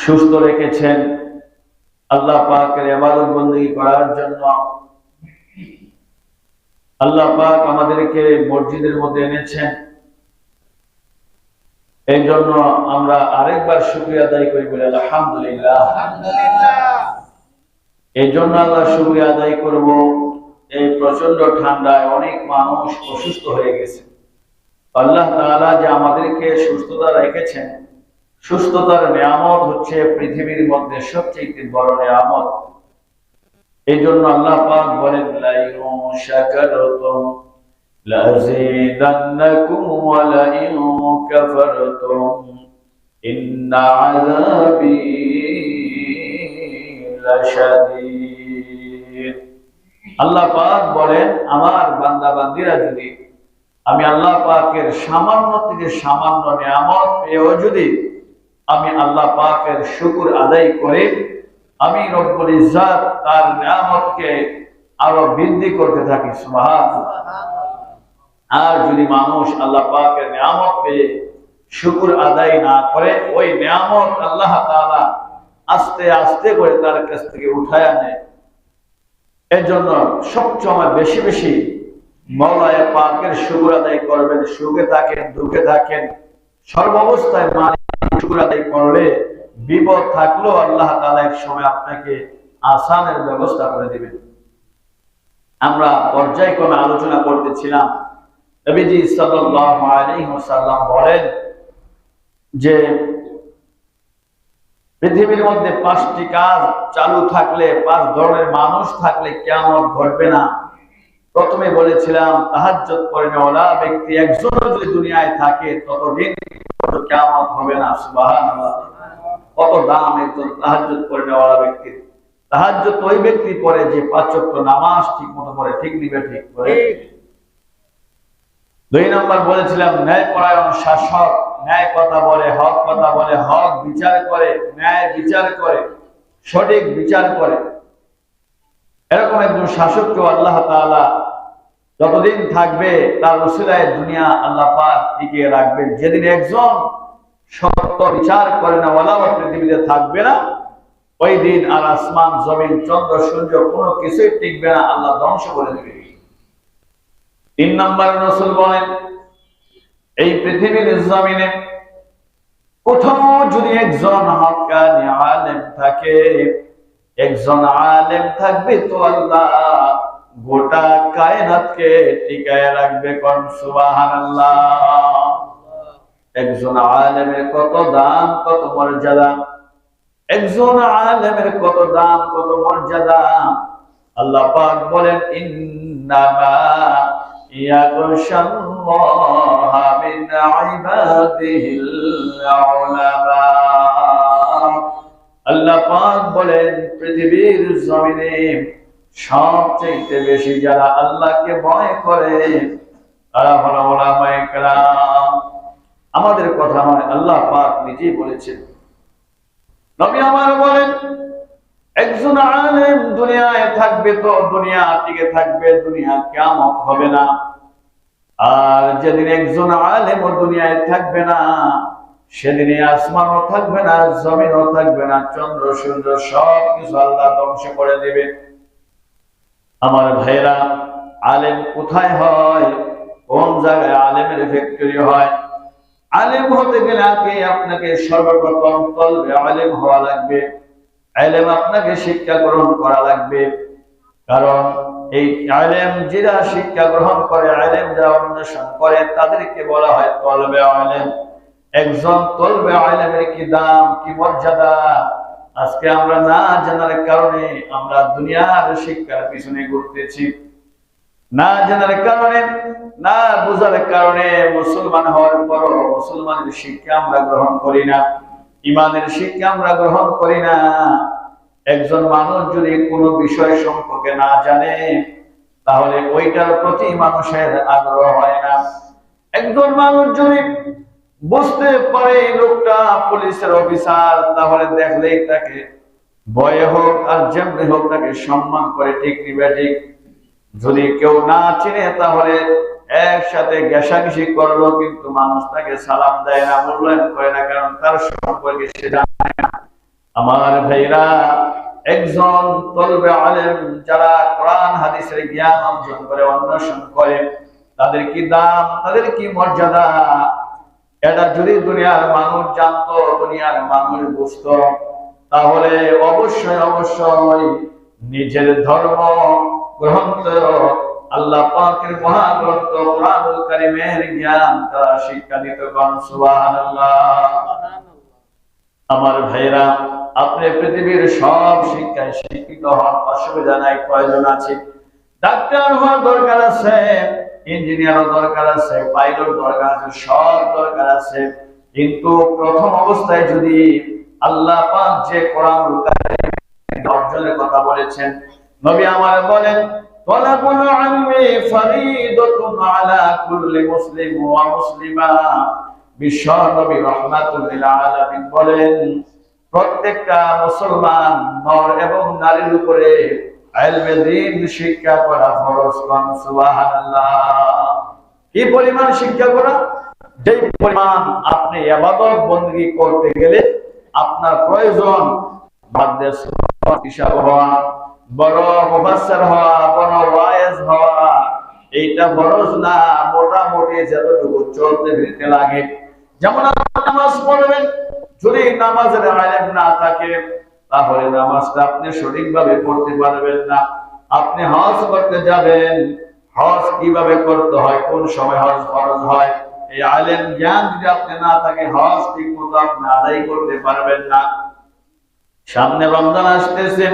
সুস্থ রেখেছেন আল্লাহ পাকের ইবাদত বندگی করার জন্য। আল্লাহ পাক আমাদেরকে মসজিদের মধ্যে এনেছেন, এই জন্য আমরা আরেকবার শুকরিয়া আদায় করি, বলি আলহামদুলিল্লাহ। এই জন্য আল্লাহ শুকরিয়া আদায় করব, এই প্রচন্ড ঠান্ডায় অনেক মানুষ অসুস্থ হয়ে গেছে। আল্লাহ তাআলা যে আমাদেরকে সুস্থতা রেখেছেন, সুস্থতার নিয়ামত হচ্ছে পৃথিবীর মধ্যে সবচেয়ে বড় নিয়ামত। এই জন্য আল্লাহ পাক বলেন, লাইন শাকারতুম লাযীদান্নাকুম ওয়া লাইন কাফারতুম ইন্না আযাবী লাশাদীদ। আল্লাহ পাক বলেন, আমার বান্দা বান্দীরা যদি আমি আল্লাহ পাকের সামান্য থেকে সামান্য নিয়ামত পেয়েও যদি আমি আল্লাহ পাকের শুকর আদায় করে আমি রব্বুল ইজ্জত তার নিয়ামতকে আরো বৃদ্ধি করতে থাকি, সুবহানাল্লাহ। আর যদি মানুষ আল্লাহ পাকের নিয়ামত পেয়ে শুকর আদায় না করে, ওই নিয়ামত আল্লাহ তাআলা আস্তে আস্তে করে তার কাছ থেকে উঠায় আনে। এর জন্য সবসময় বেশি বেশি মওলায়ে পাকের শুকর আদায় করবেন। সুখে থাকেন, দুঃখে থাকেন, সর্বাবস্থায় শুকর আদায় করলে বিপদ থাকলেও আল্লাহ তাআলা এক সময় আপনাকে আসানের ব্যবস্থা করে দিবেন। আমরা পর্যায়ক্রমে আলোচনা করতেছিলাম, নবীজি সাল্লাল্লাহু আলাইহি ওয়াসাল্লাম বলেন যে পৃথিবীর মধ্যে 5টি কাজ চালু থাকলে, 5 ধরনের মানুষ থাকলে কিয়ামত ঘটবে না। প্রথমে বলেছিলাম তাহাজ্জুদ পড়নেওয়ালা ব্যক্তি একজন যদি দুনিয়ায় থাকে ততদিন কিয়ামত হবে না, সুবহানাল্লাহ। কত দাম একজন তাহাজ্জুদ পড়নেওয়ালা ব্যক্তির। তাহাজ্জুদ ওই ব্যক্তি পড়ে যে 5 ওয়াক্ত নামাজ ঠিকমতো পড়ে, ঠিক নিবে ঠিক করে। 2 নম্বর বলেছিলাম ন্যায়পরায়ণ শাসক, ন্যায় কথা বলে, হক কথা বলে, হক বিচার করে, ন্যায় বিচার করে, সঠিক বিচার করে। এরকম একজন শাসককে আল্লাহ তাআলা যতদিন থাকবে তার ওসিলায় দুনিয়া আল্লাহ পাক টিকিয়ে রাখবেন। যেদিন একজন সত্য বিচার করে না ওয়ালা পৃথিবীতে থাকবে না, ওই দিন আর আসমান জমিন চন্দ্র সূর্য কোনো কিছুই টিকবে না, আল্লাহ ধ্বংস করে দেবে। 3 নম্বর রাসূল বলেন, এই পৃথিবীর জমিনে কোথাও যদি একজন হক্কানি আলেম থাকে, একজন আলেম থাকবে তো আল্লাহ গোটা কায়নাতকে টিকায় রাখবে, কোন সুবহানাল্লাহ। একজন আলেমের কত দাম, কত মর্যাদা, একজন আলেমের কত দাম, কত মর্যাদা। আল্লাহ পাক বলেন, ইন্নামা ইয়াখশাল্লাহা মিন ইবাদিহিল উলামা। আল্লাহ পাক বলেন, পৃথিবীর জমিনে সবচেয়ে বেশি যারা আল্লাহকে ভয় করে তারা হলো উলামায়ে কেরাম। আমাদের কথা নয়, আল্লাহ পাক নিজেই বলেছেন। নবী আমার বলেন, একজন আলেম দুনিয়ায় থাকবে তো দুনিয়া টিকে থাকবে, দুনিয়া কিয়ামত হবে না। আর যেদিন একজন আলেম ও দুনিয়ায় থাকবে না, সেদিনে আসমানও থাকবে না, জমিনও থাকবে না, চন্দ্র সূর্য সবকিছু আল্লাহ ধ্বংস করে দেবে। আমার ভাইরা, আলেম কোথায় হয়, কোন জায়গায় আলেমের ফ্যাক্টরি হয়? আলেম হতে গেলে আগে আপনাকে সর্বপ্রথম তলবে আলেম হওয়া লাগবে। আলেম আপনাকে শিক্ষা গ্রহণ করা লাগবে। কারণ এই আলেম যারা শিক্ষা গ্রহণ করে, আলেম যারা অন্বেষণ করে, তাদেরকে বলা হয় তলবে আলেম। একজন তলবে আলেমের কি দাম, কি মর্যাদা! আজকে আমরা না জানার কারণে আমরা দুনিয়ার শিক্ষার পিছনে ঘুরতেছি, না জানার কারণে, না বোঝার কারণে মুসলমান হওয়ার পরও মুসলমানের শিক্ষা আমরা গ্রহণ করি না, ইমানের শিক্ষা আমরা গ্রহণ করি না। একজন মানুষ যদি কোনো বিষয় সম্পর্কে না জানে, তাহলে ওইটার প্রতি মানুষের আগ্রহ হয় না। একজন মানুষ যদি বুঝতে পারে লোকটা পুলিশের অফিসার, তাহলে দেখলেই তাকে ভয়ে হোক আর যেমনি হোক তাকে সম্মান করে, ঠিক নিবে ঠিক। যদি কেউ না চিনে তাহলে একসাথে ঘেঁষাঘেঁষি করলো, কিন্তু মানুষ তাকে সালাম দেয় না, মূল্যায়ন করে না, কারণ তার সম্পর্কে সে জানে না। আমার ভাইরা, একজন তলবে আলেম যারা কোরআন হাদিসের জ্ঞান অর্জন করে অন্বেষণ করে, তাদের কি দাম, তাদের কি মর্যাদা, এটা যদি দুনিয়ার মানুষ জানতো, দুনিয়ার মানুষ বুঝতো, তাহলে অবশ্যই অবশ্যই নিজের ধর্ম গ্রন্থ আল্লাহ পাকের মহাগ্রন্থ কোরআনুল কারীমের জ্ঞান তারা শিক্ষা দিত। সুবহানাল্লাহ। আমার ভাইরা, আপনি পৃথিবীর সব শিক্ষায় শিক্ষিত হন, অসুবিধা নাই। প্রয়োজন আছে, ডাক্তার হওয়ার দরকার আছে, ইঞ্জিনিয়ারও দরকার আছে, পাইলট দরকার আছে, সব দরকার আছে। কিন্তু প্রথম অবস্থায় যদি আল্লাহ পাক যে কোরআনুল কারীম অর্জনের কথা বলেছেন, নবী আমার বলেন, তালাবুল ইলমি ফরিদাতুন আলা কুল্লি মুসলিম ওয়া মুসলিমা। বিশ্ব নবী রাহমাতুল লিল আলামিন বলেন, প্রত্যেকটা মুসলমান নর এবং নারীর উপরে ইলমে দ্বীন শিক্ষা করা ফরজ। সুবহানাল্লাহ। কি পরিমাণ শিক্ষা করা? যে পরিমাণ আপনি ইবাদত বندگی করতে গেলে আপনার প্রয়োজন বাদে হিসাব হওয়া, বড় মুফাসসির হওয়া, বড় ওয়াইজ হওয়া, এইটা ফরজ না। মোটামুটি যতটুকু চলতে ফিরতে লাগে, যেমন নামাজ পড়বেন, যদি নামাজের ইলম না থাকে তাহলে নামাজটা আপনি সঠিকভাবে পড়তে পারবেন না। আপনি হজ করতে যাবেন, হজ কিভাবে করতে হয়, কোন সময় হজ ফরজ হয়, এই ইলম জ্ঞান যদি আপনি না থাকে, হজ ঠিকমতো আপনি আদায় করতে পারবেন না। সামনে রমজান আসতেছে,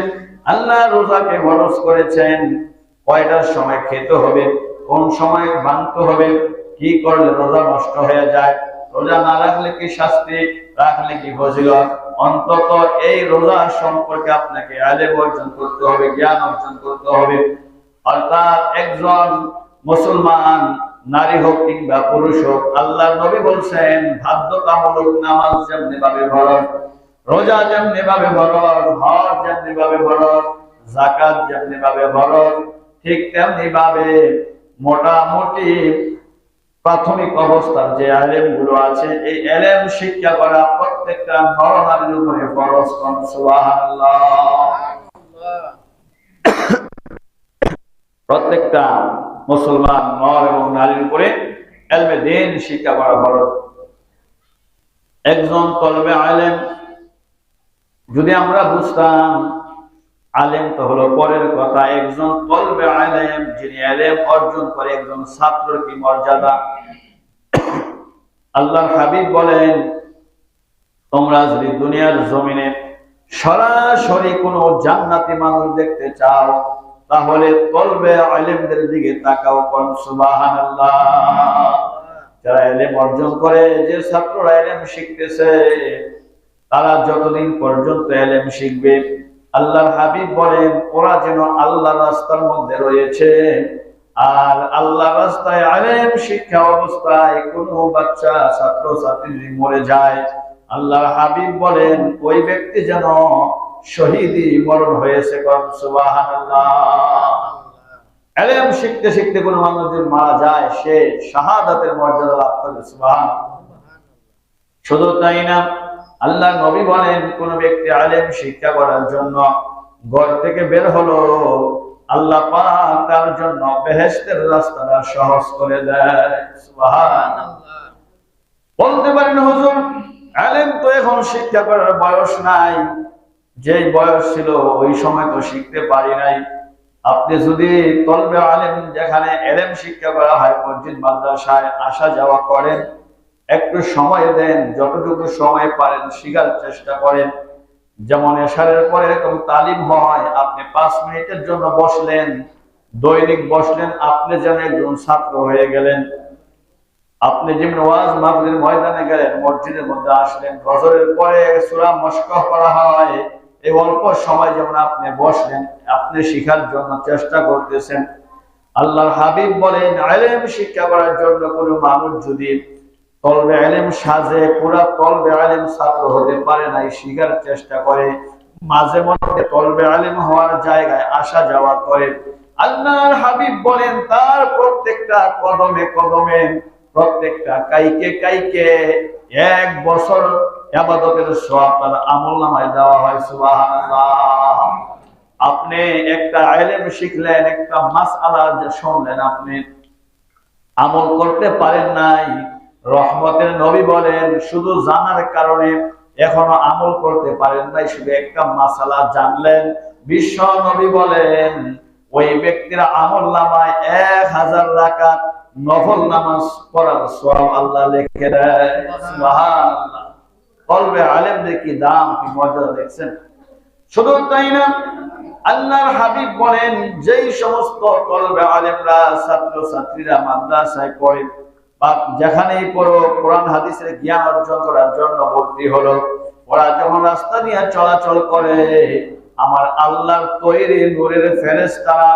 আল্লাহ রোজাকে ফরজ করেছেন, কয়টার সময় খেতে হবে, কোন সময় ভাঙতে হবে, কি করলে রোজা নষ্ট হয়ে যায়, রোজা না রাখলে কি শাস্তি, রাখলে কি ফজিলত। অন্তত এই রোজা সম্পর্কে আপনাকে ইলম অর্জন করতে হবে, জ্ঞান অর্জন করতে হবে। অর্থাৎ একজন মুসলমান, নারী হোক কিংবা পুরুষ হোক, আল্লাহর নবী বলছেন, বাধ্যতামূলক নামাজ যেমনি ভাবে ফরজ, রোজা যেমনি ভাবে ফরজ, হজ যেমনি ভাবে ফরজ, যাকাত যেমনি ভাবে ফরজ, ঠিক তেমনি ভাবে মোটামুটি প্রাথমিক অবস্থার যে ইলম গুলো আছে, এই ইলম শিক্ষা করা প্রত্যেকটা নর নারীর উপরে ফরজ। সুবহানাল্লাহ। প্রত্যেকটা মুসলমান নর এবং নারীর উপরে ইলমে দ্বীন শিক্ষা করা ফরজ। একজন তলবে ইলম যদি আমরা বুঝতাম, আলেম তো হলো পরের কথা, একজন তলবে ইলম যিনি ইলম অর্জন করে, একজন ছাত্রের কি মর্যাদা। আল্লাহর হাবিব বলেন, তোমরা যদি দুনিয়ার জমিনে সরাসরি কোনো জান্নাতি মানুষ দেখতে চাও, তাহলে তলবে ইলমদের দিকে তাকাও। সুবহানাল্লাহ। যারা ইলম অর্জন করে, যে ছাত্ররা ইলম শিখতেছে, তারা যতদিন পর্যন্ত ইলম শিখবে, আল্লাহর হাবিব বলেন, ওরা যেন আল্লাহর রাস্তার মধ্যে রয়েছে। আর আল্লাহর রাস্তায় ইলম শিক্ষা অবস্থায় কোনো বাচ্চা ছাত্র ছাত্রী যদি মরে যায়, আল্লাহর হাবিব বলেন, ওই ব্যক্তি যেন শহীদি মরণ হয়েছে। সুবহানাল্লাহ। ইলম শিখতে শিখতে কোনো মানুষ যদি মারা যায়, সে শাহাদাতের মর্যাদা লাভ করে। সুবহানাল্লাহ। শুধু তাই না, আল্লাহ নবী বলেন, কোন ব্যক্তি ইলম শিক্ষা করার জন্য ঘর থেকে বের হলো, আল্লাহ পাক তার জন্য বেহেশতের রাস্তাটা সহজ করে দেয়। সুবহানাল্লাহ। বলতে পারেন, হুজুর ইলম তো এখন শিক্ষা করার বয়স নাই, যে বয়স ছিল ওই সময় তো শিখতে পারি নাই। আপনি যদি তলবে ইলম যেখানে ইলম শিক্ষা করা হয়, মসজিদ মাদ্রাসায় আসা যাওয়া করেন, একটু সময় দেন, যতটুকু সময় পারেন শিখার চেষ্টা করেন। যেমন এশারের পরে এরকম তালিম হয়, আপনি 5 মিনিটের জন্য বসলেন, দৈনিক বসলেন, আপনি যেন একজন ছাত্র হয়ে গেলেন। আপনি যেমন ওয়াজ মাহফিলের ময়দানে গেলেন, মসজিদের মধ্যে আসলেন, ফজরের পরে সূরা মশক করা হয়, এই অল্প সময় যেমন আপনি বসলেন, আপনি শিখার জন্য চেষ্টা করতেছেন। আল্লাহর হাবিব বলেন, ইলম শিক্ষা করার জন্য কোনো মানুষ যদি তলবে ইলম সাজে, পুরা তলবে ইলম ছাত্র হতে পারে নাই, শিখার চেষ্টা করে, মাঝে মধ্যে তলবে ইলম হওয়ার জায়গায় আসা যাওয়া করে, আল্লাহর হাবিব বলেন, তার প্রত্যেকটা কদমে কদমে প্রত্যেকটা কাইকে কাইকে 1 বছর ইবাদতের সওয়াব তার আমলনামায় দেওয়া হয়। সুবহানাল্লাহ। আপনি একটা ইলম শিখলেন, একটা মাসআলা যে শুনলেন, আপনি আমল করতে পারেন নাই, রহমতের নবী বলেন শুধু জানার কারণে এখনো আমল করতে পারেন নাই, শুধু একটা মাসআলা জানলেন, বিশ্ব নবী বলেন ওই ব্যক্তির আমলনামায় 1000 রাকাত নফল নামাজ পড়ার সওয়াব আল্লাহ লিখে দেয়। সুবহানাল্লাহ। কলবে আলেমদের কি দাম, কি মর্যাদা দেখছেন? শুধু তাই না, আল্লাহর হাবিব বলেন যেই সমস্ত কলবে আলেমরা, ছাত্র ছাত্রীরা মাদ্রাসায় পড়ে বা যেখানেই পড়ো কোরআন হাদিসের জ্ঞান অর্জন করার জন্য ভর্তি হলো, ওরা যখন রাস্তা দিয়ে চলাচল করে, আমার আল্লাহর তৈরি নূরের ফেরেশতারা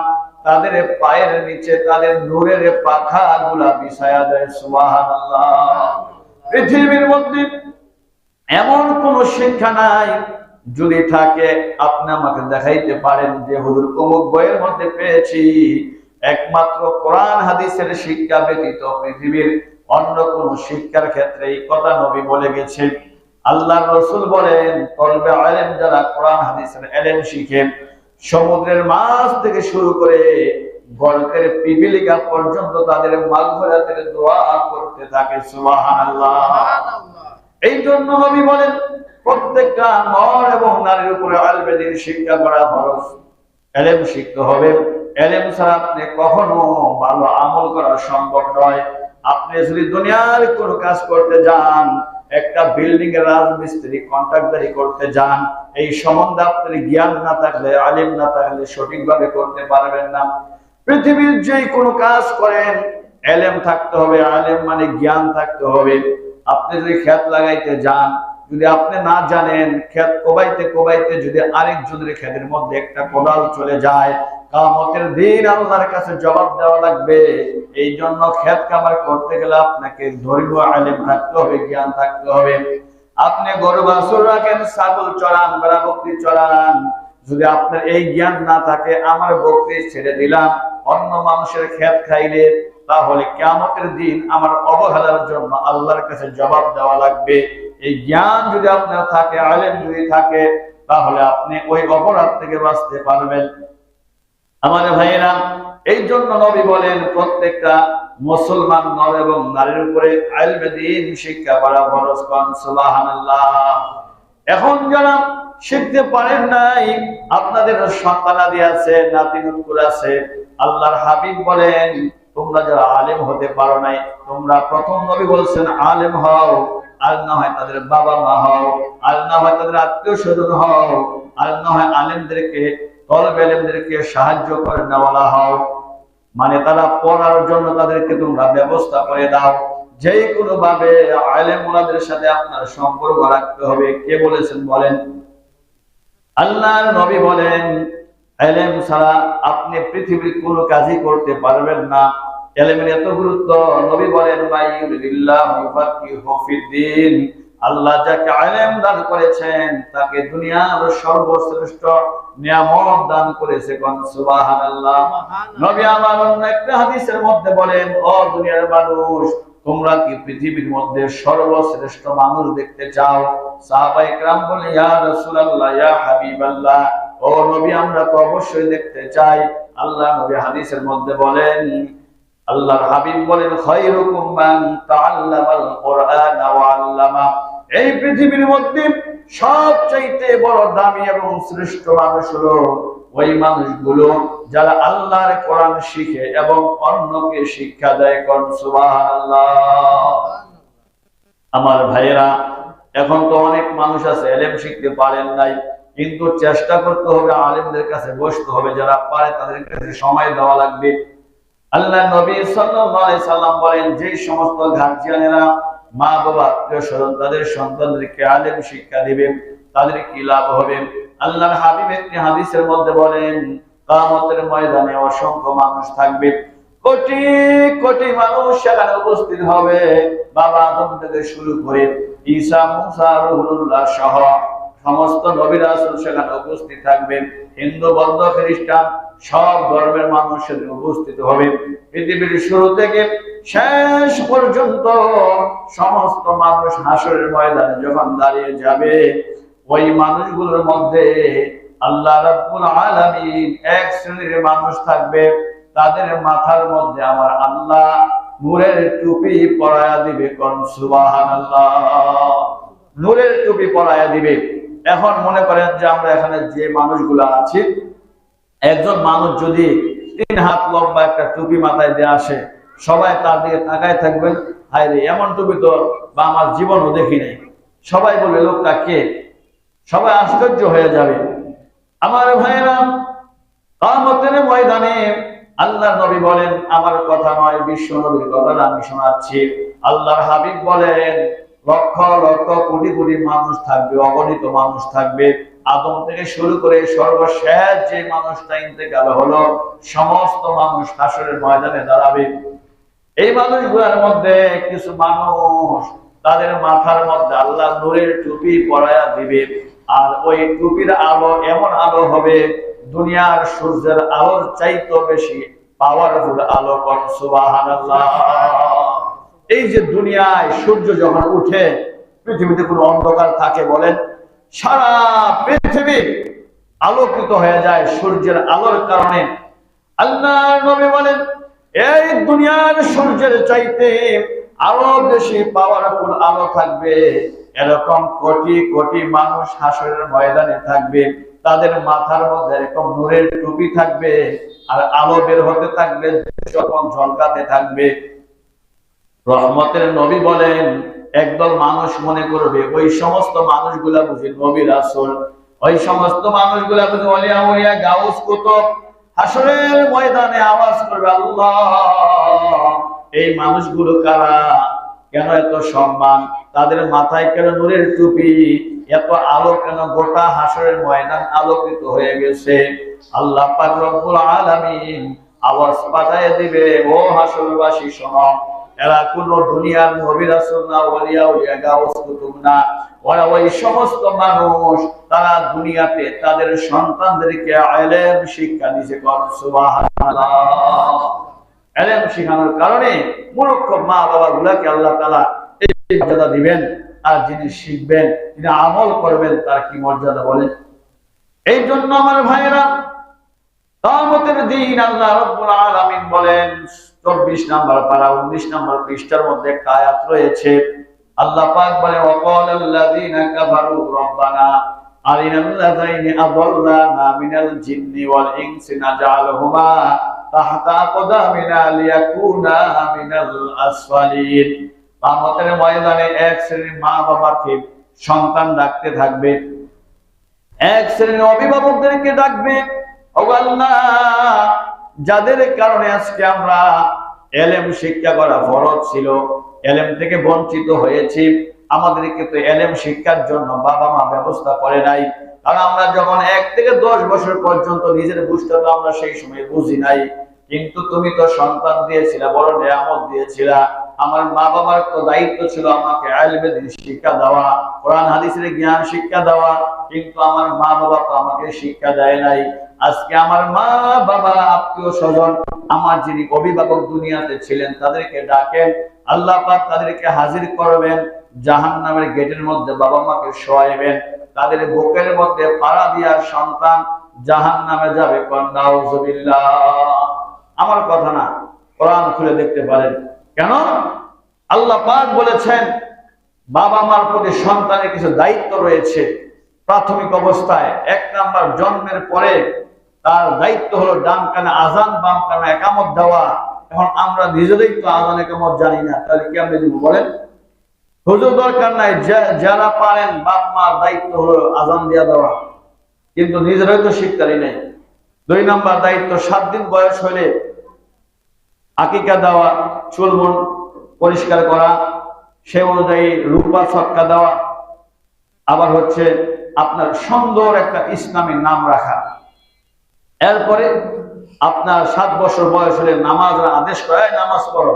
তাদের পায়ের নিচে তাদের নূরের পাখাগুলা বিছায়া দেয়। সুবহানাল্লাহ। পৃথিবীর মধ্যে এমন কোন শিক্ষা নাই, যদি থাকে আপনি আমাকে দেখাইতে পারেন যে হুজুর অমুক বইয়ের মধ্যে পেয়েছি, একমাত্র কোরআন হাদিসের শিক্ষা ব্যতীত পৃথিবীর অন্য কোন শিক্ষার ক্ষেত্রে এই কথা নবী বলে গেছে। আল্লাহর রাসূল বলেন তলবে আলেম যারা কোরআন হাদিসের ইলম শিখে, সমুদ্রের মাছ থেকে শুরু করে গর্তের পিপিলিকা পর্যন্ত তাদের মাগফিরাতের দোয়া করতে থাকে। সুবহানাল্লাহ। এই জন্য নবী বলেন প্রত্যেকটা নর এবং নারীর উপরে ইলমে দ্বীন শিক্ষা করা ফরজ। ইলম শিখতে হবে। ইলম ছাড়া আপনি কখনো ভালো আমল করা সম্ভব নয়। আপনি যদি দুনিয়ার কোনো কাজ করতে যান, একটা বিল্ডিং এর রাজমিস্ত্রি কন্ট্রাক্টদারি করতে যান, এই সম্বন্ধে আপনার জ্ঞান না থাকলে, আলিম না থাকলে সঠিকভাবে করতে পারবেন না। পৃথিবীর যে কোনো কাজ করেন ইলম থাকতে হবে, আলিম মানে জ্ঞান থাকতে হবে। আপনি যদি ক্ষেত লাগাইতে যান, যদি আপনি না জানেন, ক্ষেত কোবাইতে কোবাইতে যদি আরেকজনের ক্ষেতের মধ্যে একটা কোদাল চলে যায়, কিয়ামতের দিন আল্লাহর কাছে জবাব দেওয়া লাগবে। এই জন্য ক্ষেত কামার করতে গেলে আপনাকে ধর্মীয় ইলম থাকতে হবে, জ্ঞান থাকতে হবে। আপনি গরু বাছুর রাখেন, ছাগল চড়ান, ভেড়া বকরি চড়ান, যদি আপনার এই জ্ঞান না থাকে, আমার বকরি ছেড়ে দিলাম অন্য মানুষের ক্ষেত খাইলে, তাহলে কিয়ামতের দিন আমার অবহেলার জন্য আল্লাহর কাছে জবাব দেওয়া লাগবে। এই জ্ঞান যদি আপনার থাকে, ইলম যদি থাকে, তাহলে আপনি ওই অপরাধ থেকে বাঁচতে পারবেন। আমাদের ভাইয়েরা, এই জন্য নবী বলেন প্রত্যেকটা মুসলমান নর এবং নারীর উপরে ইলমে দ্বীন শিক্ষা করা ফরজ। সুবহানাল্লাহ। এখন যারা শিখতে পারেন নাই, আপনাদের সন্তানাদি আছে, নাতি নুতকুর আছে, আল্লাহর হাবিব বলেন তোমরা যারা আলেম হতে পারো নাই, তোমরা প্রথম নবী বলছেন আলেম হও, আর না হয় তাদের বাবা মা হও, আর না হয় তাদের আত্মীয় স্বজন হও, আর না হয় আলেমদেরকে, তলবে ইলমদেরকে সাহায্য করে নেওয়ালা হও। মানে তারা পড়ার জন্য তাদেরকে তোমরা ব্যবস্থা করে দাও। যে কোনো ভাবে আলেম ওলাদের সাথে আপনার সম্পর্ক রাখতে হবে। কে বলেছেন বলেন? আল্লাহর নবী বলেন ইলম ছাড়া আপনি পৃথিবীর কোনো কাজই করতে পারবেন না। ইলমের এত গুরুত্ব, নবী বলেন মাইয়ুরিদিল্লাহু ইউফাক্কিহু ফিদ্দীন, আল্লাহ যাকে ইলম দান করেছেন তাকে দুনিয়ার সর্বশ্রেষ্ঠ নিয়ামত দান করেছে। সুবহানাল্লাহ। নবী আমার অন্য একটা হাদিসের মধ্যে বলেন, ও দুনিয়ার মানুষ, তোমরা কি পৃথিবীর মধ্যে সর্বশ্রেষ্ঠ মানুষ দেখতে চাও? সাহাবায়ে কেরাম বলেন, ইয়া রাসূলুল্লাহ, ইয়া হাবিবাল্লাহ, ও নবী আমরা তো অবশ্যই দেখতে চাই। আল্লাহ নবী হাদিসের মধ্যে বলেন, আল্লাহর হাবিব বলেন খায়রুকুম মান তাআল্লামাল কুরআন ওয়া আল্লামা, এই পৃথিবীর মধ্যে সবচাইতে বড় দামি এবং শ্রেষ্ঠ মানুষ হলো ওই মানুষগুলো যারা আল্লাহর কোরআন শিখে এবং অন্যকে শিক্ষা দেয়। কোন সুবহানাল্লাহ। আমার ভাইয়েরা, এখন তো অনেক মানুষ আছে ইলম শিখতে পারেন নাই, কিন্তু চেষ্টা করতে হবে, আলেমদের কাছে বসতে হবে, যারা পারে তাদের কাছে সময় দেওয়া লাগবে। আল্লাহ নবী সাল্লাল্লাহু আলাইহি সাল্লাম বলেন, যে সমস্ত গার্জিয়ানেরা মা বাবা আত্মীয় স্বজন তাদের সন্তানদেরকে আলেম শিক্ষা দিবেন, তাদের কি লাভ হবে? আল্লাহর হাবিব একটি হাদিসের মধ্যে বলেন, কিয়ামতের ময়দানে অসংখ্য মানুষ থাকবে, কোটি কোটি মানুষ সেখানে উপস্থিত হবে। বাবা আদম থেকে শুরু করে ঈসা, মুসা, রুহুল্লাহ সহ সমস্ত নবী রাসূল সেখানে উপস্থিত থাকবেন। হিন্দু, বৌদ্ধ, খ্রিস্টান সব ধর্মের মানুষ সেখানে উপস্থিত হবে। পৃথিবীর শুরু থেকে শেষ পর্যন্ত সমস্ত মানুষ হাসরের ময়দানে যখন দাঁড়িয়ে যাবে, ওই মানুষগুলোর মধ্যে আল্লাহ রাব্বুল আলামিন এক শ্রেণীর মানুষ থাকবে, তাদের মাথার মধ্যে আমার আল্লাহ নূরের টুপি পরায়া দিবে। কোন সুবহানাল্লাহ। নূরের টুপি পরায়া দিবে। এখন মনে করেন যে আমরা এখানে যে মানুষগুলো আছি, একজন মানুষ যদি 3 হাত লম্বা একটা টুপি মাথায় দিয়ে আসে, সবাই তার দিকে তাকায় থাকবেন, হায় রে এমন টুপি তো বা আমার জীবনও দেখি নাই। সবাই বলবে লোকটা কে? সবাই আশ্চর্য হয়ে যাবে। আমার ভাইরা, কিয়ামতের ময়দানে আল্লাহর নবী বলেন, আমার কথা নয়, বিশ্ব নবীর কথা আমি শোনাচ্ছি। আল্লাহর হাবিব বলেন, লক্ষ লক্ষ কোটি কোটি মানুষ থাকবে, অগণিত মানুষ থাকবে। আদম থেকে শুরু করে সর্বশেষ যে মানুষটা ইন্তেকাল হলো, সমস্ত মানুষ হাসরের ময়দানে দাঁড়াবে। এই মানুষগুলোর মধ্যে কিছু মানুষ, তাদের মাথার মধ্যে আল্লাহ নূরের টুপি পরায়া দিবে। আর ওই টুপির আলো এমন আলো হবে, দুনিয়ার সূর্যের আলোর চাইতে বেশি পাওয়ারফুল আলো। কোন সুবহানাল্লাহ। এই যে দুনিয়ায় সূর্য যখন উঠে, পৃথিবীতে কোনো অন্ধকার থাকে বলেন? সারা পৃথিবী আলোকিত হয়ে যায় সূর্যের আলোর কারণে। আল্লাহর নবী বলেন, এই দুনিয়ার সূর্যের চাইতে আরো বেশি পাওয়ারফুল আলো থাকবে। এরকম কোটি কোটি মানুষ হাসরের ময়দানে থাকবে, তাদের মাথার মধ্যে এরকম নূরের টুপি থাকবে, আর আলো বের হতে থাকবে, যখন ঝলকাতে থাকবে। রহমতের নবী বলেন, একদল মানুষ মনে করবে ওই সমস্ত মানুষগুলা বুঝি নবী রাসূল, ওই সমস্ত মানুষগুলা বুঝি ওলিয়া উলিয়া গাউস কুতুব। হাসরের ময়দানে আওয়াজ করবে, আল্লাহ এই মানুষগুলো কারা? কেন এত সম্মান? তাদের মাথায় কেন নূরের টুপি? এত আলো কেন? গোটা হাসরের ময়দান আলোকিত হয়ে গেছে। আল্লাহ পাক রব্বুল আলামিন আওয়াজ পাঠায় দিবে, ও হাসরবাসী শোনো, এরা কোন দুনিয়ার নবী রাসূল না, ওলিয়া উলিয়া গাউস কুতুব না। ওরা ওই সমস্ত মানুষ, তারা দুনিয়াতে তাদের সন্তানদেরকে ইলম শিক্ষা দিয়েছে। কোন সুবহানাল্লাহ। ইলম শিখানোর কারণে মূর্খ মা বাবা গুলাকে আল্লাহ তাআলা এই মর্যাদা দিবেন। আর যিনি শিখবেন, যিনি আমল করবেন, তার কি মর্যাদা বলেন? এই জন্য আমার ভাইয়েরা, কিয়ামতের দিন আল্লাহ রাব্বুল আলামিন বলেন, 24 নম্বর পারা 19 নম্বর পৃষ্ঠার মধ্যে একটা আয়াত রয়েছে। আল্লাহ পাক বলে, ওয়াকালাল্লাযীনা কাফারু রাব্বানা আরিনাল্লাযীনা আযাল্লানা মিনাল জিন্নি ওয়াল ইনসি নাজআলহুমা তাহতা আকদামিনা লিয়াকুনা মিনাল আসফালিন। কিয়ামতের ময়দানে এক শ্রেণীর মা বাবাকে সন্তান ডাকতে থাকবে, এক শ্রেণীর অভিভাবকদেরকে ডাকবে, ও আল্লাহ যাদের কারণে আজকে আমরা ইলম শিক্ষা করা ফরজ ছিল, ইলম থেকে বঞ্চিত হয়েছি, আমাদেরকে তো ইলম শিক্ষার জন্য বাবা মা ব্যবস্থা করে নাই। কারণ আমরা যখন 1 থেকে 10 বছর পর্যন্ত নিজের বুঝতে তো আমরা সেই সময় বুঝি নাই, কিন্তু তুমি তো সন্তান দিয়েছিলা, বড় নিয়ামত দিয়েছিলা। আমার মা বাবার তো দায়িত্ব ছিল আমাকে ইলমে দ্বীন শিক্ষা দেওয়া, কোরআন হাদিসের জ্ঞান শিক্ষা দেওয়া, কিন্তু আমার মা বাবা তো আমাকে শিক্ষা দেয় নাই। আজকে আমার মা বাবা, আত্মীয় স্বজন, আমার যিনি অভিভাবক দুনিয়াতে ছিলেন, তাদেরকে ডাকেন, আল্লাহ পাক তাদেরকে হাজির করবেন, জাহান্নামের গেটের মধ্যে বাবা মাকে শোয়াইবেন, তাদের বুকের মধ্যে পাড়া দিয়া সন্তান জাহান্নামে যাবে। নাউযুবিল্লাহ। আমার কথা না, কোরআন খুলে দেখতে পারেন। কেন? আল্লাহ পাক বলেছেন, বাবা মার প্রতি সন্তানের কিছু দায়িত্ব রয়েছে। প্রাথমিক অবস্থায় 1 নাম্বার জন্মের পরে তার দায়িত্ব হলো ডান কানে আযান, বাম কানে ইকামত দেওয়া। এখন আমরা নিজেরাই তো আযান ইকামত জানি না, তাহলে কি আমরা দিব বলেন? হুজুর দরকার নাই, যারা পারেন বাপ মার দায়িত্ব হলো আযান দিয়া দেওয়া, কিন্তু নিজেরাই তো শিখতারি নাই। 2 নাম্বার দায়িত্ব, 7 দিন বয়স হলে আকিকা দেওয়া, চুল মুন্ড পরিষ্কার করা, সে অনুযায়ী রূপা ছক্কা দেওয়া, আবার হচ্ছে আপনার সুন্দর একটা ইসলামী নাম রাখা। এরপরে আপনার 7 বছর বয়স হলে নামাজের আদেশ করে, নামাজ পড়ো।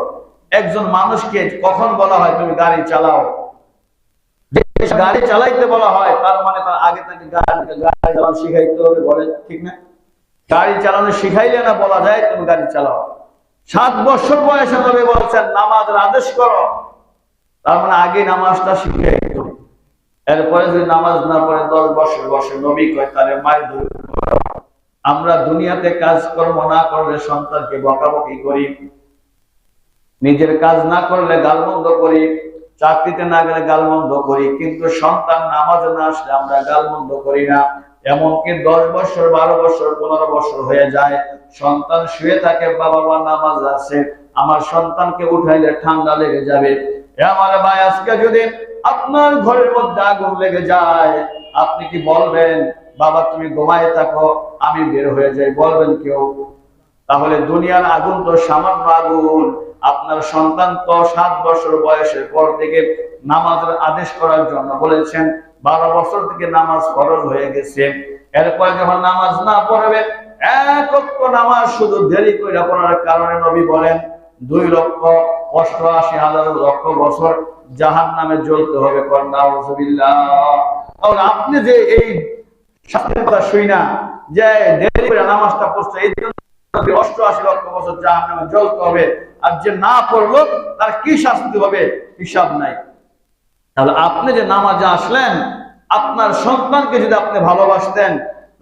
একজন মানুষকে কখন বলা হয় তুমি গাড়ি চালাও? গাড়ি চালাইতে বলা হয়, তার মানে তার আগে থেকে গাড়ি চালানো শিখাইতে হবে, বলে ঠিক না? গাড়ি চালানো শিখাইলে না বলা যায় তুমি গাড়ি চালাও। 7 বছর বয়সে নবী বলছেন নামাজের আদেশ করো, তার মানে আগে নামাজটা শিখে দিত। এরপরে যদি নামাজ না পড়ে 10 বছর বয়সে নবী কয় তাহলে মায়ের ধরে। আমরা দুনিয়াতে কাজকর্ম না করলে সন্তানকে বকাবকি করি, নিজের কাজ না করলে গালমন্দ করি, চাকরিতে না গেলে গালমন্দ করি, কিন্তু সন্তান নামাজে না আসলে আমরা গালমন্দ করি না। এমনকি 10 বছর 12 বছর 15 বছর হয়ে যায়, সন্তান শুয়ে থাকে, বাবা মা নামাজ আছে, আমার সন্তানকে উঠাইলে ঠান্ডা লেগে যাবে। আমার ভাই, আজকে যদি আপনার ঘরের মধ্যে আগুন লেগে যায়, আপনি কি বলবেন বাবা তুমি ঘুমায় থাকো আমি বের হয়ে যাই? বলবেন কেউ? তাহলে দুনিয়ার আগুন তো সামান্য আগুন। আপনার সন্তান তো 7 বছর বয়সের পর থেকে নামাজের আদেশ করার জন্য বলেছেন, 12 বছর থেকে নামাজ ফরজ হয়ে গেছে। এরপরে যখন নামাজ না পড়বে, এক ওয়াক্ত নামাজ শুধু দেরি করে পড়ার কারণে নবী বলেন 2,88,000 বছর জাহান্নামে জ্বলতে হবে। নাউযুবিল্লাহ। তাহলে আপনি যে এই শাস্তির কথা শুই না যে দেরি করে নামাজটা পড়ছে, এই জন্য 88,000 বছর জাহান্নামে জ্বলতে হবে, আর যে না পড়লো তার কি শাস্তি হবে হিসাব নাই। তাহলে আপনি যে নামাজে আসলেন, আপনার সন্তানকে যদি আপনি ভালোবাসতেন,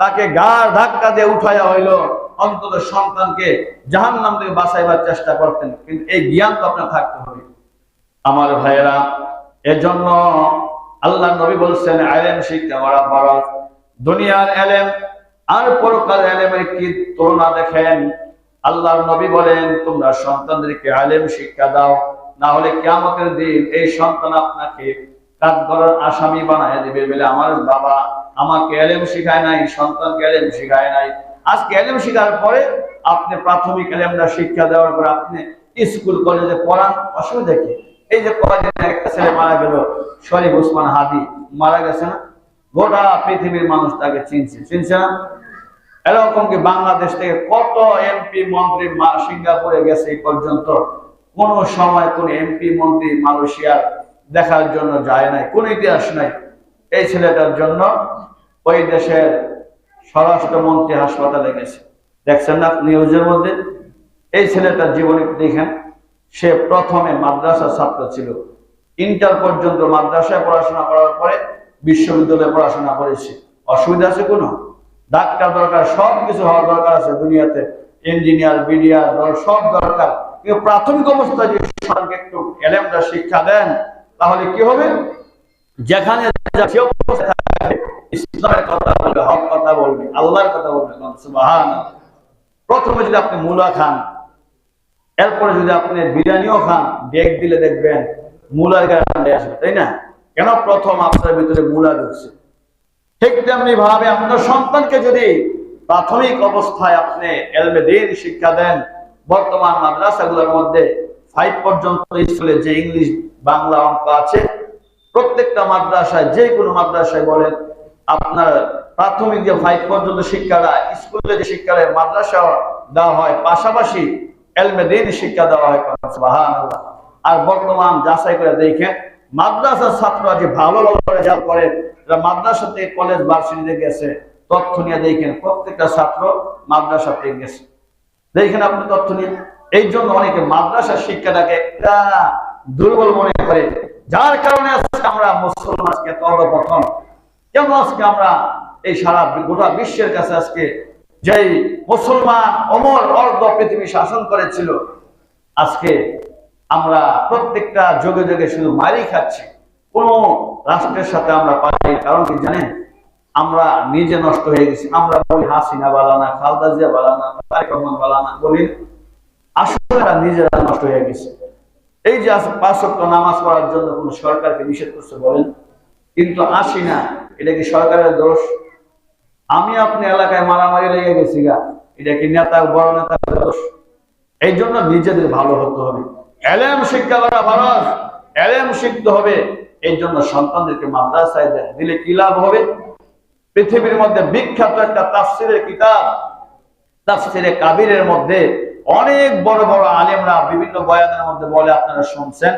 তাকে গাড় ধাক্কা দিয়ে উঠাইয়া হইলো, অন্তত সন্তানকে জাহান্নাম থেকে বাঁচাইবার চেষ্টা করতেন। কিন্তু এই জ্ঞান তো আপনার থাকতে হবে আমার ভাইয়েরা। এজন্য আল্লাহ নবী বলছেন ইলম শিক্ষা করা ফরজ। দুনিয়ার ইলম আর পরকালের ইলমের কি তুলনা দেখেন। আল্লাহর নবী বলেন তোমরা সন্তানদেরকে ইলম শিক্ষা দাও, না হলে কিয়ামতের দিন এই সন্তান আপনাকে কাঠগড়ার আসামি বানায় দিবে বলে আমার বাবা আমাকে ইলম শিখায় নাই, সন্তানকে ইলম শিখায় নাই। আজকে ইলম শিখার পরে আপনি প্রাথমিক ইলমটা শিক্ষা দেওয়ার পরে আপনি স্কুল কলেজে পড়ান, অসুবিধা কি? এই যে কলেজে একটা ছেলে মারা গেল, শরীফ ওসমান হাদি মারা গেছে না, গোটা পৃথিবীর মানুষ তাকে চিনছে না? এরকম কি বাংলাদেশ থেকে কত এমপি মন্ত্রী সিঙ্গাপুরে গেছে, এই পর্যন্ত কোন সময় কোন এমপি মন্ত্রী মালয়েশিয়ার দেখার জন্য যায় নাই, কোন ইতিহাস নাই। এই ছেলেটার জন্য ওই দেশের স্বরাষ্ট্রমন্ত্রী হাসপাতালে গেছে, দেখছেন না নিউজের মধ্যে? এই ছেলেটার জীবনী দেখেন, সে প্রথমে মাদ্রাসা ছাত্র ছিল, ইন্টার পর্যন্ত মাদ্রাসায় পড়াশোনা করার পরে বিশ্ববিদ্যালয়ে পড়াশোনা করেছে। অসুবিধা আছে কোনো? ডাক্তার দরকার, সব কিছু হওয়ার দরকার আছে দুনিয়াতে, ইঞ্জিনিয়ার বিডিআর সব দরকার, কিন্তু প্রাথমিক অবস্থায় যদি সন্তানকে একটু ইলমটা শিক্ষা দেন, তাহলে কি হবে? যেখানে ইসলামের কথা বলবে, হক কথা বলবে, আল্লাহর কথা বলবে, সুবহানাল্লাহ। প্রথমে যদি আপনি মূলা খান, এরপরে যদি আপনি বিরিয়ানিও খান, ডেক দিলে দেখবেন মূলার গায়ে আসবে, তাই না? কেন? প্রথম আপনার ভিতরে মূলা ঢুকছে। ঠিক তেমনি ভাবে আপনার সন্তানকে যদি প্রাথমিক অবস্থায় আপনি ইলমে দ্বীন শিক্ষা দেন, বর্তমান মাদ্রাসাগুলোর মধ্যে 5 পর্যন্ত স্কুলে যে ইংলিশ বাংলা অঙ্ক আছে, প্রত্যেকটা মাদ্রাসায় যে কোনো মাদ্রাসায় বলেন আপনার প্রাথমিক যে 5 পর্যন্ত শিক্ষাটা স্কুলে যে শিক্ষাটা মাদ্রাসা দেওয়া হয়, পাশাপাশি ইলমে দ্বীন শিক্ষা দেওয়া হয়। সুবহানাল্লাহ। আর বর্তমান যাচাই করে দেখেন মাদ্রাসার ছাত্ররা যে ভালো রেজাল্ট করে, মাদ্রাসা থেকে কলেজ ভার্সিটিতে গেছে, তথ্য নিয়ে দেখেন প্রত্যেকটা ছাত্র মাদ্রাসা থেকে গেছে, দেখেন আপনি তথ্য নিয়ে। এই জন্য অনেকে মাদ্রাসার শিক্ষাটাকে একটা দুর্বল মনে করে, যার কারণে আজকে আমরা মুসলমানকে সর্বপ্রথম কেন আজকে আমরা এই সারা গোটা বিশ্বের কাছে আজকে যেই মুসলমান অমর অর্ধ পৃথিবী শাসন করেছিল, আজকে আমরা প্রত্যেকটা যুগে যুগে শুধু মারি খাচ্ছি, কোন রাষ্ট্রের সাথে আমরা পারি। কারণ কি জানেন? আমরা নিজে নষ্ট হয়ে গেছি। আমরা বলি হাসিনা বালানা, খালেদা জিয়া বালানা, তারেক রহমান বালানা, বলি আসলে নিজেরা নষ্ট হয়ে গেছে। এই যে 5 ওয়াক্ত নামাজ পড়ার জন্য কোন সরকারকে নিষেধ করছে বলেন? কিন্তু আসি না, এটা কি সরকারের দোষ? আমি আপনি এলাকায় মারামারি লেগে গেছি গা, এটা কি নেতা বড় নেতার দোষ? এই জন্য নিজেদের ভালো হতে হবে, ইলম শিক্ষা করা ফরজ, ইলম শিখতে হবে। এই জন্য সন্তানদেরকে মাদ্রাসায় দেন, দিলে কি লাভ হবে? পৃথিবীর মধ্যে বিখ্যাত একটা তাফসিরের কিতাব তাফসিরে কাবিরের মধ্যে অনেক বড় বড় আলেমরা বিভিন্ন বয়ানের মধ্যে বলে, আপনারা শুনছেন,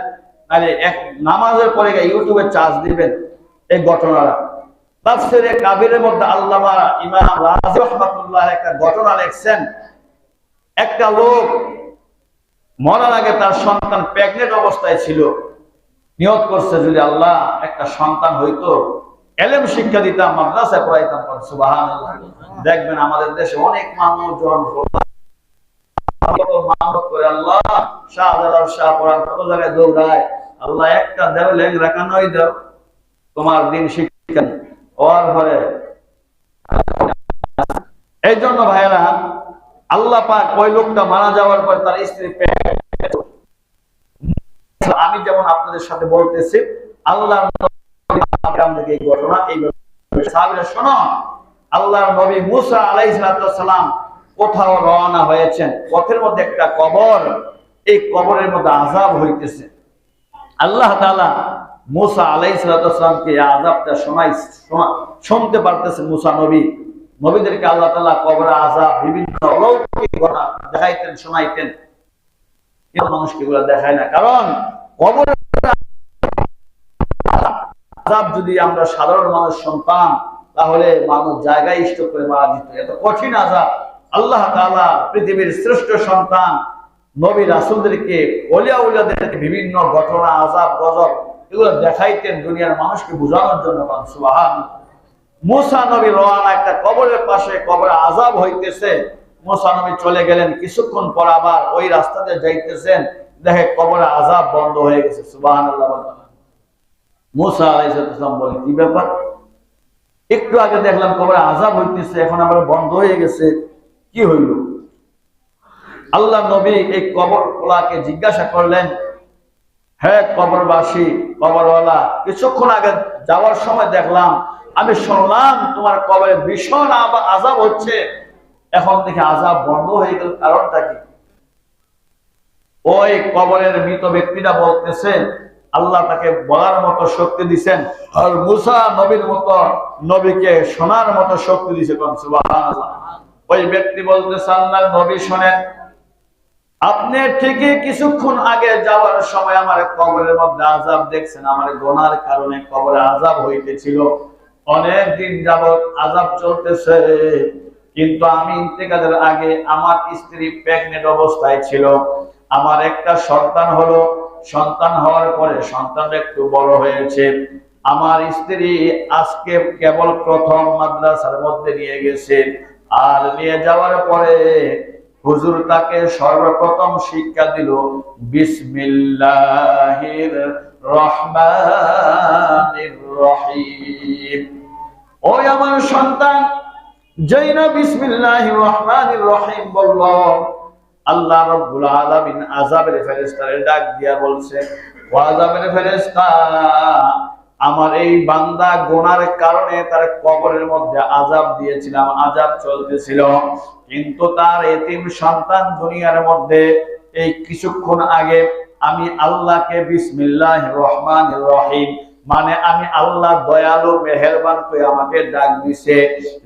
তাহলে এক নামাজের পরে ইউটিউবে চার্জ দিবেন এই ঘটনাটা। তাফসিরে কাবিরের মধ্যে আল্লামা ইমাম রাজি রাহমাতুল্লাহ একটা ঘটনা লিখছেন। একটা লোক মরার আগে তার সন্তান প্রেগনেন্ট অবস্থায় ছিল, নিয়ত করছে যদি আল্লাহ একটা সন্তান হইতো, এলেম শিক্ষা দিতাম, মাদ্রাসায় পড়াইতাম। সুবহানাল্লাহ। দেখবেন আমাদের দেশে অনেক মানুষজন মানত করে আল্লাহ শাহজালাল শাহপুরান কত জায়গায় দৌড়ায়, আল্লাহ একটা দেও লেংরা কানই দাও, তোমার দিন শিক্ষা ওর ঘরে। এই জন্য ভাইরা, আল্লাহ পাক ওই লোকটা মারা যাওয়ার পর তার স্ত্রী, আমি যেমন আপনাদের সাথে বলতেছি, আল্লাহ এই ঘটনা, এই সাহাবীরা শোনো, আল্লাহর নবী মুসা আলাইহিস সালাম কোথাও রওনা হয়েছেন, পথের মধ্যে একটা কবর, এই কবরের মধ্যে আযাব হইতেছে। আল্লাহ তাআলা মুসা আলাইহিস সালামকে আযাবটা শুনতে পারতেছেন। মুসা নবীদেরকে আল্লাহ তাআলা কবরে আযাব বিভিন্ন অলৌকিক ঘটনা দেখাইতেন, শোনাইতেন। কিন্তু মানুষকে এগুলো দেখায় না, কারণ কবরের আযাব যদি আমরা সাধারণ মানুষ শুনতাম তাহলে মানুষ জায়গায় স্টক করে মারা যেত। এত কঠিন আযাব আল্লাহ তাআলা পৃথিবীর শ্রেষ্ঠ সন্তান নবী রাসূলদেরকে, ওলিয়া উলিয়াদেরকে বিভিন্ন ঘটনা, আযাব, গজব এগুলো দেখাইতেন দুনিয়ার মানুষকে বোঝানোর জন্য। সুবহানাল্লাহ। মুসা নবী রওনা, একটা কবরের পাশে কবরে আযাব হইতেছে, মুসা নবী চলে গেলেন, কিছুক্ষণ পর আবার ওই রাস্তা দিয়ে যাইতেছেন, দেখে কবরে আযাব বন্ধ হয়ে গেছে। সুবহানাল্লাহ। মুসা আলাইহিস সালাম বলে, কি ব্যাপার, একটু আগে দেখলাম কবরে আযাব হইতেছে, এখন আবার বন্ধ হয়ে গেছে, কি হইল? আল্লাহ নবী এই কবরওয়ালাকে জিজ্ঞাসা করলেন, হে কবরবাসী, কবরওয়ালা, কিছুক্ষণ আগে যাওয়ার সময় দেখলাম, আমি শুনলাম তোমার কবরে ভীষণ আযাব হচ্ছে, এখন দেখে আযাব বন্ধ হয়ে গেল, কারণটা কি? ওই কবরের মৃত ব্যক্তিটা বলতেছে, আল্লাহ তাকে বলার মতো শক্তি দিয়েছেন, আর মুসা নবীর মতো নবীকে শোনার মতো শক্তি দিয়েছে। সুবহানাল্লাহ। ওই ব্যক্তি বলতেছে, আল্লাহর নবী শোনেন, আপনি ঠিকই কিছুক্ষণ আগে যাওয়ার সময় আমার কবরের মধ্যে আযাব দেখছেন, আমার গুনার কারণে কবরে আযাব হইতেছিল, অনেক দিন যাবত আযাব চলতেছে, কিন্তু আমি ইন্তেকালের আগে আমার স্ত্রী প্রেগনেন্ট অবস্থায় ছিল, আমার একটা সন্তান হলো, সন্তান হওয়ার পরে সন্তান একটু বড় হয়েছে, আমার স্ত্রী আজকে কেবল প্রথম মাদ্রাসার মধ্যে নিয়ে গেছে, আর নিয়ে যাওয়ার পরে হুজুর তাকে সর্বপ্রথম শিক্ষা দিল বিসমিল্লাহির রহমানির রহিম। ওই আমার সন্তান যেই না বিসমিল্লাহির রহমানির রহিম বলল, আল্লাহ রাব্বুল আলামিন আযাবের ফেরেশতারে ডাক দিয়া বলছে, ও আযাবের ফেরেশতা, আমার এই বান্দা গুনার কারণে তার কবরের মধ্যে আযাব দিয়েছিলাম, আযাব চলতেছিল, কিন্তু তার এতিম সন্তান দুনিয়ার মধ্যে এই কিছুক্ষণ আগে আমি আল্লাহকে বিসমিল্লাহির রহমানির রহিম, মানে আমি আল্লাহ দয়ালু মেহেরবান করে আমাকে ডাক দিছে,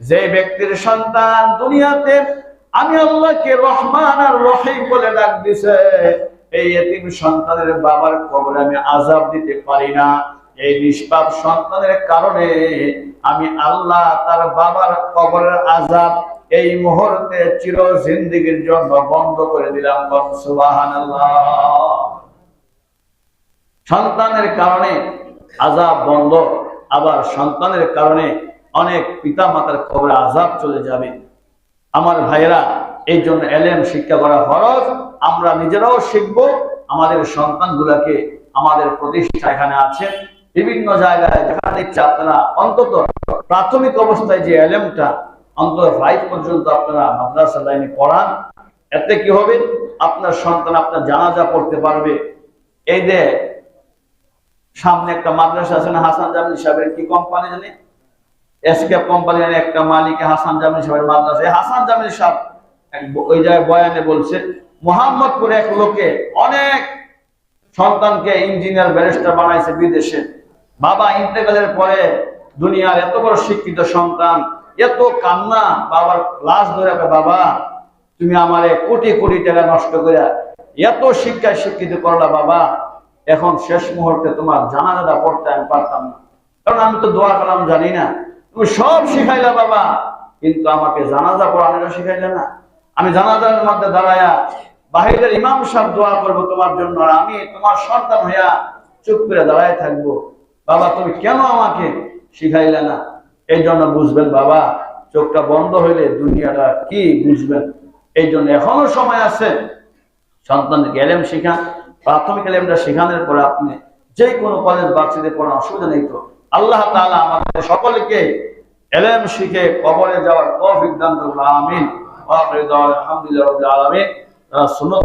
যে ব্যক্তির সন্তান দুনিয়াতে আমি আল্লাহকে রহমান আর রহিম বলে ডাক দিছে, এই এতিম সন্তানের বাবার কবরে আমি আযাব দিতে পারি না, এই নিষ্পাপ সন্তানের কারণে আমি আল্লাহ তার বাবার কবরের আযাব এই মুহূর্তে চির জিন্দেগীর জন্য বন্ধ করে দিলাম। সুবহানাল্লাহ। সন্তানের কারণে আযাব বন্ধ, আবার সন্তানের কারণে অনেক পিতা মাতার কবরে আযাব চলে যাবে। আমার ভাইয়েরা, এই জন্য এলেম শিক্ষা করা ফরজ, আমরা নিজেরাও শিখবো, আমাদের সন্তানগুলোকে, আমাদের প্রতিষ্ঠা এখানে আছে বিভিন্ন জায়গায়, যেখানে দেখছি আপনারা অন্তত প্রাথমিক অবস্থায় যে এলেমটা অন্তত 5 পর্যন্ত আপনারা মাদ্রাসা লাইনে পড়ান, এতে কি হবে, আপনার সন্তান আপনার জানাজা পড়তে পারবে। এই যে সামনে একটা মাদ্রাসা আছে না, হাসান জামিল সাহেবের কি কোম্পানি জানি, এসকেপ কোম্পানির একটা মালিক হাসান জামিল সাহেবের মাদ্রাসা, হাসান জামিল সাহেব ওই জায়গায় বয়ানে বলছে, মোহাম্মদপুরে এক লোকে অনেক সন্তানকে ইঞ্জিনিয়ার ব্যারিস্টার বানাইছে বিদেশে, বাবা ইন্তেকালের পরে দুনিয়ার এত বড় শিক্ষিত সন্তান, এত কান্না, বাবার লাশ ধরে, বাবা তুমি আমারে কোটি কোটি টাকা নষ্ট করে এত শিক্ষায় শিক্ষিত করলা, বাবা এখন শেষ মুহূর্তে তোমার জানাজাটা পড়তে আমি পারতাম না, কারণ আমি তো দোয়া কালাম জানি না, তুমি সব শিখাইলা বাবা, কিন্তু আমাকে জানাজা পড়ানোটা শিখাইলে না। আমি জানাজার মধ্যে দাঁড়ায়া বাহিরের ইমাম সাহেব দোয়া করবো তোমার জন্য, আর আমি তোমার সন্তান হইয়া চুপ করে দাঁড়ায় থাকবো। বাবা তুমি কেন আমাকে শিখাইলে না? এই জন্য বুঝবেন বাবা, চোখটা বন্ধ হইলে দুনিয়াটা কি বুঝবেন। এই জন্য এখনো সময় আছে, সন্তানকে এলেম শিখান। প্রাথমিক এলেমটা শেখানোর পরে আপনি যে কোনো কলেজ বাচ্চাদের পড়ান, অসুবিধা নেই তো। আল্লাহ তাআলা আমাদের সকলকে এলেম শিখে কবরে যাওয়ার তৌফিক দান করুন, আমিন। ওয়া আখিরু দাওয়ানা আলহামদুলিল্লাহি রাব্বিল আলামিন। সুন্নাত